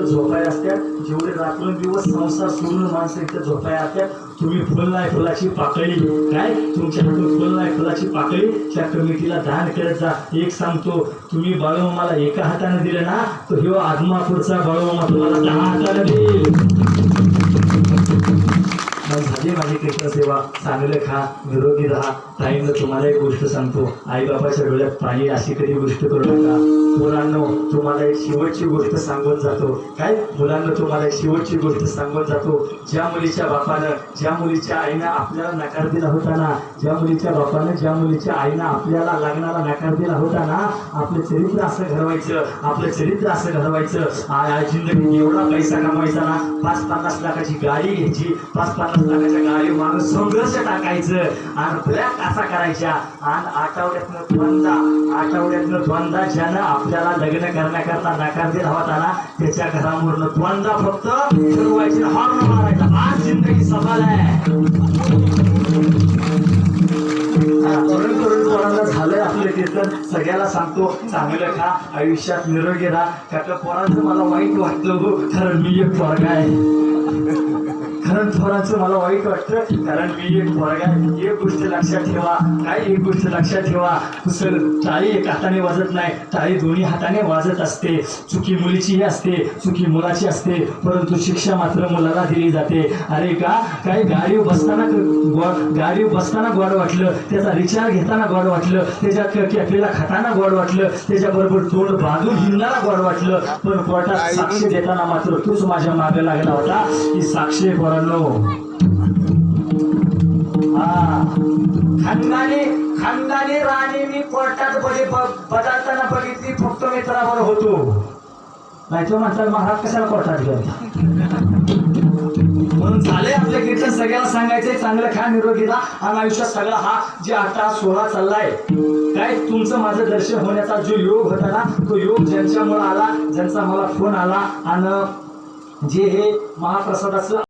झोपाय असतात, जेवढे रात्रंदिवस संसार सोडून माणसं इथं झोपाय असतात, तुम्ही फुल नाही फुलाची पाकळी, काय तुमच्या हातून फुल नाही फुलाची पाकळी त्या कमिटीला दान करत जा. एक सांगतो, तुम्ही बाळूमामाला एका हाताने दिलं ना, तर ह्यो आदमापूरचा बाळूमामा तुम्हाला 10 हाताने देईल. झाली माझी कृष्ण सेवा. चांगलं खा, निरोगी राहा. ताईनं तुम्हाला एक गोष्ट सांगतो, आईबाबाच्या डोळ्यात पाणी अशी कधी गोष्ट करू नका. मुलांनो, तुम्हाला एक शेवटची गोष्ट सांगून जातो. काय मुलांना तुम्हाला एक शेवटची गोष्ट सांगून जातो. ज्या मुलीच्या बापानं, ज्या मुलीच्या आईनं आपल्याला नकार दिला होता ना, ज्या मुलीच्या बापानं, ज्या मुलीच्या आईनं आपल्याला लग्नाला नकार दिला होता ना, आपलं चरित्र असं घडवायचं, आपलं चरित्र असं घडवायचं. जिंदगी एवढा पैसा कमवायचा ना, 5-50 लाखाची गाडी घ्यायची, 5-50 लाखाच्या गाडी मागं संघर्ष टाकायचं आणि ब्लॅक असा करायच्या. आणि आठवड्यातनं द्वंदा ज्यानं आपल्याला लग्न करण्याकरता नकार दिला होता ना, त्याच्या घरामोरनं द्वंदा फक्त फिरवायची, हॉर्न मारायचा. आज जिंदगी सफल आहे. झालंय आपलं कीर्तन. सगळ्याला सांगतो, चांगलं खा, आयुष्यात निरोगी राहा. काका पोरांचं मला वाईट वाटतं हो, कारण मी एक पोरगा आहे. कारण थोरांचं मला वाईट वाटतं, कारण मी एक पोरगा आहे. एक गोष्ट लक्षात ठेवा, काय एक गोष्ट लक्षात ठेवा, कुशल टाळी एक हाताने वाजत नाही, टाळी दोन्ही हाताने वाजत असते. चुकी मुलीचीही असते, चुकी मुलाची असते, परंतु शिक्षा मात्र मुलाला दिली जाते. अरे का काय गाडीवर बसताना गोड वाटलं, त्याचा रिचार्ज घेताना गोड वाटलं, त्याच्या कॅफेला खाताना गोड वाटलं, त्याच्याबरोबर तोंड बांधून हिंडायला गोड वाटलं, पण कोर्टात साक्ष देताना मात्र तूच माझ्या मागे लागला होता. ही साक्षी पोरांनो, खानदानी राणी मी कोर्टात बदलताना बघितली, फक्त मित्रावर होतो. नाही तो म्हणतात महाराज कशाला कोर्टात गेला. म्हणून झाले आपले कीर्तन. सगळ्याला सांगायचे, चांगलं खा, निरोगी राहा. आणि आयुष्यात सगळा हा जे 18-16 चाललाय, काय तुमचं माझं दर्शन होण्याचा जो योग होता ना, तो योग ज्यांच्यामुळे आला, ज्यांचा मला फोन आला, आणि जे हे महाप्रसादाचं